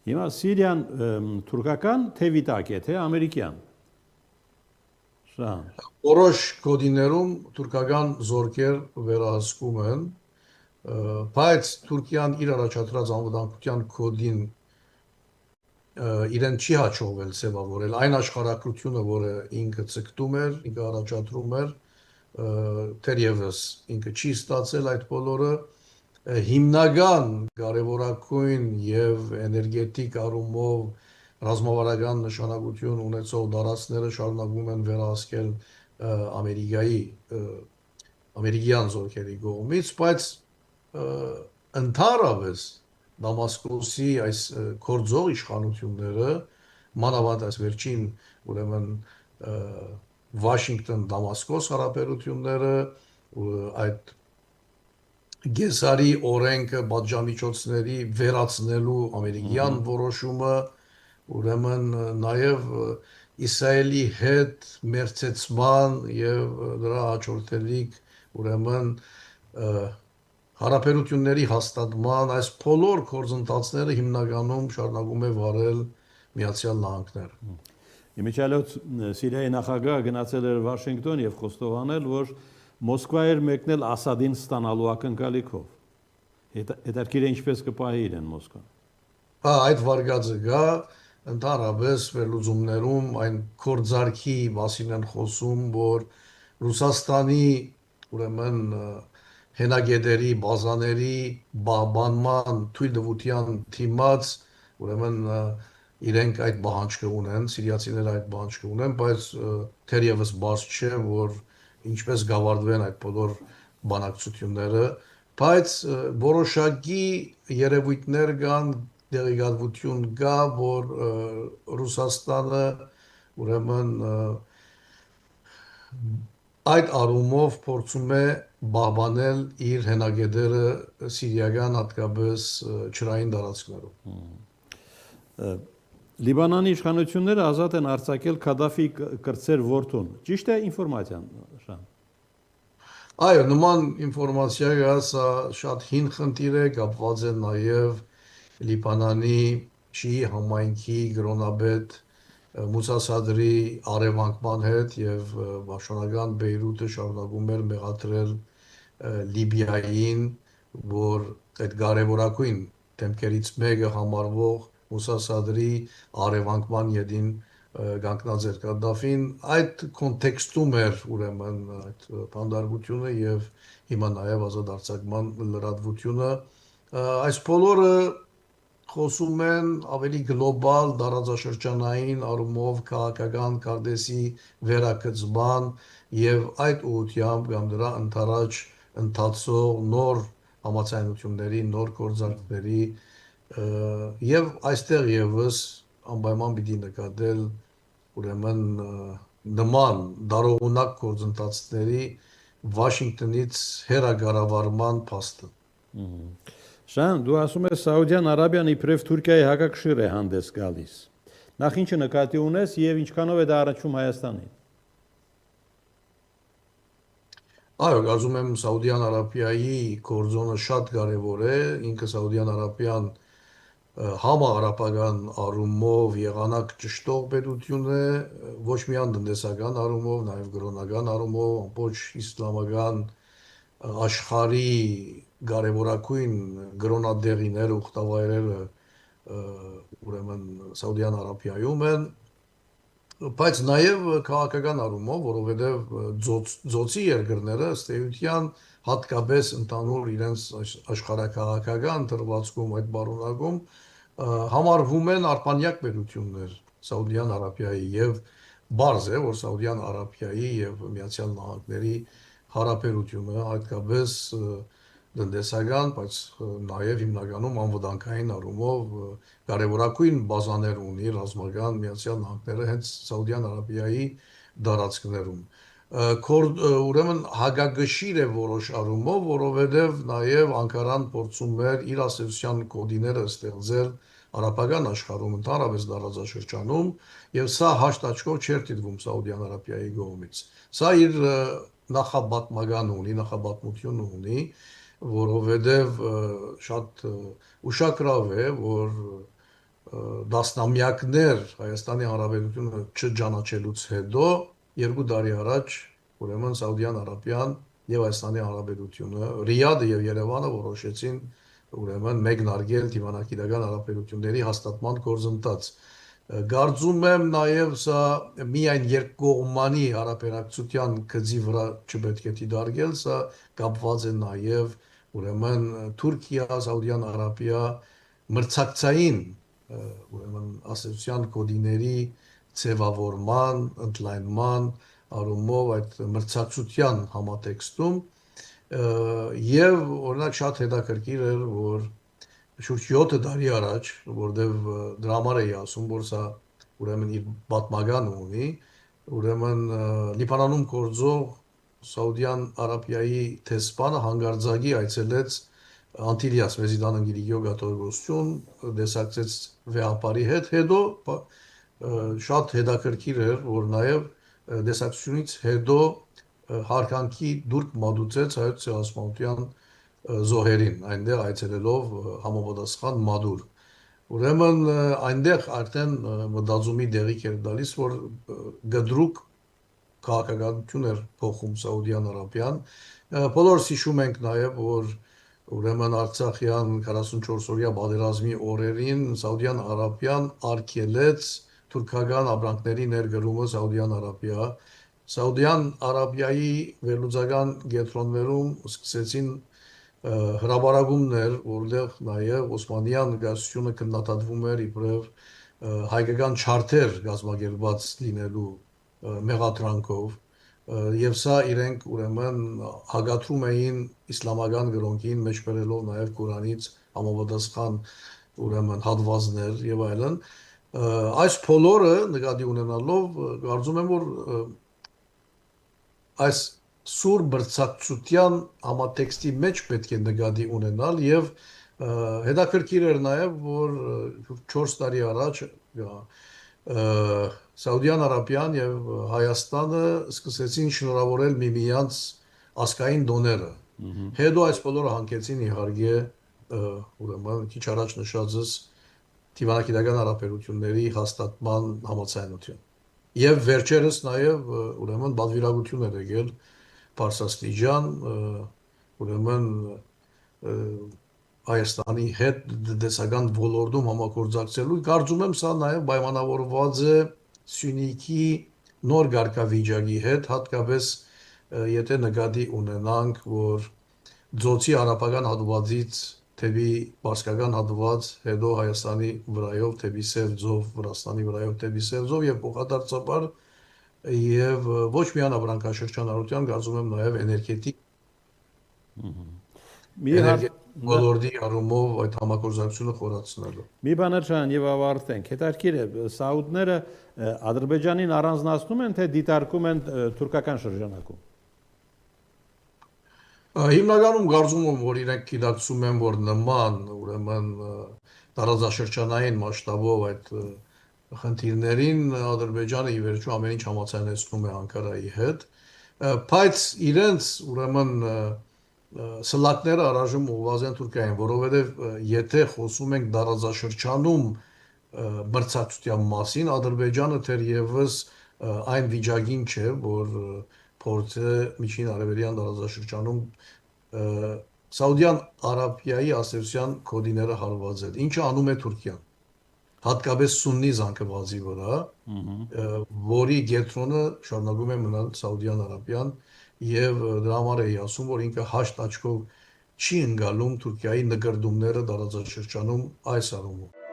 Հիմա Սիրիան թուրքական թե վիտակ է, թե ամերիկյան։ Շան։ Որոշ կոդիներում թուրքական զորքեր վերահսկում են, բայց Թուրքիան իր առաջադրած անվտանգության կոդին իրեն չի հաջողվել ձևավորել այն աշխարհակրությունը, որը ինքը ցկտում էր, ինքը առաջադրում էր, թերևս ինքը չի ստացել այդ բոլորը հիմնական կարևորագույն եւ էներգետիկ առումով ռազմավարական նշանակություն ունեցող դարածները շարունակվում են վերահսկել ամերիկայի ամերիկյան զորքերի կողմից, բայց ընդհանրապես Դամասկոսի այս կորձող իշխանությունները մանավանդ այս վերջին ուրեմն Վաշինգտոն-Դամասկոս հարաբերությունները այդ Գեսարի օրենքը պատժամիջոցների վերացնելու ամերիկյան որոշումը ուրեմն նաև Իսրայելի հետ մերձեցման եւ դրա հաջորդելիք ուրեմն հարաբերությունների հաստատման այս բոլոր գործընթացները հիմնականում շարունակում է վարել Միացյալ Նահանգները։ Իմիջիալոց Սիրիայի նախագահը գնացել էր Վաշինգտոն եւ խոստովանել, որ Մոսկվա էր մեկնել Ասադին ստանալու ակնկալիքով։ Հետաքրքիր է ինչպես կպահի իրեն Մոսկվան։ Այդ վարկածը գա ընդհանրապես վերլուծումներում այն կորձարքի մասին են խոսում, որ Ռուսաստանի ուրեմն հենագետերի, բազաների բանման թույլտվության թիմած ուրեմն իրենք այդ բանջկը ունեն, սիրիացիները այդ բանջկը ունեն, բայց թերևս բաց չէ, որ ինչպես գավառվեն այդ բոլոր բանակցությունները, բայց որոշակի երևույթներ կան, տեղեկատվություն կա, որ Ռուսաստանը ուրեմն այդ առումով փորձում է բահբանել իր հենագետերը սիրիական հատկապես ջրային տարածքներում։ Լիբանանի իշխանությունները ազատ են արձակել Քադաֆի կրտսեր որդուն։ Ճիշտ է ինֆորմացիան, Շան։ Այո, նման ինֆորմացիա կա, սա շատ հին խնդիր է, կապված է նաև Լիբանանի շիի համայնքի գրոնաբեդ Մուսա Սադրի արևանկման հետ եւ պաշտոնական Բեյրութը շարունակում էր մեղադրել Լիբիային, որ այդ կարևորագույն դեմքերից մեկը համարվող Մուսա Սադրի արևանկման յետին կանգնած էր Կադաֆին, այդ կոնտեքստում էր ուրեմն այդ բանդարգությունը եւ հիմա նաեւ ազատ արձակման լրատվությունը այս բոլորը խոսում են ավելի գլոբալ տարածաշրջանային առումով քաղաքական կարդեսի վերակցման եւ այդ ուղղությամբ կամ դրա ընթരാճ ընթացող նոր համացանությունների, նոր գործարքների եւ այստեղ եւս անպայման պիտի նկատել ուրեմն նման դարողունակ գործընթացների Վաշինգտոնից հերակառավարման փաստը։ Շան, դու ասում ես Սաուդյան Արաբիան իբրև Թուրքիայի հակակշիռ է հանդես գալիս։ Նախ ինչը նկատի ունես եւ ինչքանով է դա առաջում Հայաստանին։ Այո, կարծում եմ Սաուդյան Արաբիայի գործոնը շատ կարևոր է, ինքը Սաուդյան Արաբիան համահարաբական առումով եղանակ ճշտող պետություն է, ոչ միայն տնտեսական առումով, նաև կրոնական առումով, ամբողջ իսլամական աշխարհի կարևորագույն կրոնադեղիները ուխտավայրերը ուրեմն Սաուդյան Արաբիայում են, բայց նաև քաղաքական առումով, որովհետև ծոցի երկրները ըստ էության հատկապես ընդհանուր իրենց աշխարհակաղակական դրվածքում այդ բարունակում համարվում են արբանյակ պետություններ Սաուդյան Արաբիայի եւ բարձ է, որ Սաուդյան Արաբիայի եւ Միացյալ Նահանգների հարաբերությունը հատկապես տնտեսական, բայց նաև հիմնականում անվտանգային առումով կարևորագույն բազաներ ունի ռազմական Միացյալ Նահանգները հենց Սաուդյան Արաբիայի տարածքներում։ Ուրեմն հագագշիր է որոշ առումով, որովհետև նաև Անկարան փորձում էր իր ասոցիացիան կոդիները ստեղծել արաբական աշխարհում, ընդհանրապես տարածաշրջանում, եւ սա հաշտ աչքով չէր դիտվում Սաուդյան Արաբիայի կողմից։ Սա իր նախապատմական ունի, նախապատմություն ունի, որովհետև շատ ուշագրավ է, որ դասնամյակներ Հայաստանի Հանրապետությունը չճանաչելուց հետո 2 տարի առաջ ուրեմն Սաուդյան Արաբիան եւ Հայաստանի Հանրապետությունը Ռիադը եւ Երևանը որոշեցին ուրեմն մեկնարկել դիվանագիտական հարաբերությունների հաստատման գործընթաց։ Կարծում եմ նաև սա միայն երկկողմանի հարաբերակցության գծի վրա չպետք է դիտարկել, սա կապված է նաև ուրեմն Թուրքիա, Սաուդյան Արաբիա մրցակցային ուրեմն ասոցիացիան կոդիների ձևավորման, ընդլայնման առումով այդ մրցակցության համատեքստում եւ օրինակ շատ հետաքրքիր էր, որ շուրջ 7 տարի առաջ, որտեվ դրա համար էի ասում, որ սա ուրեմն իր պատմական ունի, ուրեմն Լիբանանում գործող Սաուդյան Արաբիայի տեսփանը հանգարձակի այցելեց Անտիլիաս Մեծիդան Անգիրիկիո գաթողիկոսություն, դեսակցեց վեհապարի հետ, հետո շատ հետաքրքիր էր, որ նաև դեսակցությունից հետո հարկանքի դուրք մատուցեց հայոց ցեղասպանության զոհերին, այնտեղ այցելելով համապատասխան մադուր։ Ուրեմն այնտեղ արդեն մտածումի դեղիք էր տալիս, որ գդրուկ քաղաքականություն էր փոխում Սաուդյան Արաբիան։ Բոլորս հիշում ենք նաև, որ ուրեմն Արցախյան 44-օրյա պատերազմի օրերին Սաուդյան Արաբիան արգելեց թուրքական ապրանքների ներգրումը Սաուդյան Արաբիա։ Սաուդյան Արաբիայի վերլուծական կենտրոններում սկսեցին հրաբարակումներ, որտեղ նաև Օսմանյան գայսությունը քննադատվում էր իբրև հայկական չարթեր գազམ་ակերպված լինելու մեղադրանքով եւ սա իրենք ուրեմն հագատրում էին իսլամական գրոնքին մեջ բերելով նաև Կուրանից համապատասխան ուրեմն հատվածներ եւ այլն այս բոլորը նկատի ունենալով կարծում եմ որ այս սուր բրցակցության համատեքստի մեջ պետք է նկատի ունենալ եւ հետաքրքիր էր նաեւ որ 4 տարի առաջ Սաուդյան Արաբիան եւ Հայաստանը սկսեցին շնորհավորել միմյանց ազգային դոները հետո այս բոլորը հանգեցին իհարկե ուրեմն քիչ առաջ նշածս դիվանագիտական հարաբերությունների հաստատման համաձայնություն եւ վերջերս նաեւ ուրեմն բادرագություն էր եկել Պարսաստիճան ուրեմն Հայաստանի հետ դեսական ոլորտում համագործակցելու կարծում եմ սա նաև պայմանավորված է Սյունիքի նոր ղարքավիճակի հետ հատկապես եթե նկատի ունենանք որ Ձոցի հարաբական հատվածից թեպի Պարսկական հատված հետո Հայաստանի վրայով թեպի Սևձով Վրաստանի վրայով թեպի Սևձով եւ փոխադարձաբար եւ ոչ միայն ապրանքաշրջանառության կարծում եմ նաեւ էներգետիկ ոլորտի առումով այդ համագործակցությունը խորացնելու մի բաներ շան եւ ավարտենք հետաքրքիր է սաուդները Ադրբեջանին առանձնացնում են թե դիտարկում են թուրքական շրջանակում հիմնականում կարծում եմ որ իրենք գիտակցում են որ նման ուրեմն տարածաշրջանային մասշտաբով այդ խնդիրներին Ադրբեջանը ի վերջո ամեն ինչ համաձայնեցնում է Անկարայի հետ, բայց իրենց ուրեմն սլակները առայժմ ուղղված են Թուրքիային, որովհետև եթե խոսում ենք տարածաշրջանում մրցակցության մասին, Ադրբեջանը թերևս այն վիճակին չէ, որ փորձը միջին արևելյան տարածաշրջանում Սաուդյան Արաբիայի ասոցիացիան կոդիները հարվածել, ինչը անում է Թուրքիան հատկապես սուննի զանգվածի վրա, որի կենտրոնը շարունակում է մնալ Սաուդյան Արաբիան եւ դրա համար էի ասում, որ ինքը հաշտ աչքով չի ընկալում Թուրքիայի նկրտումները տարածաշրջանում այս առումով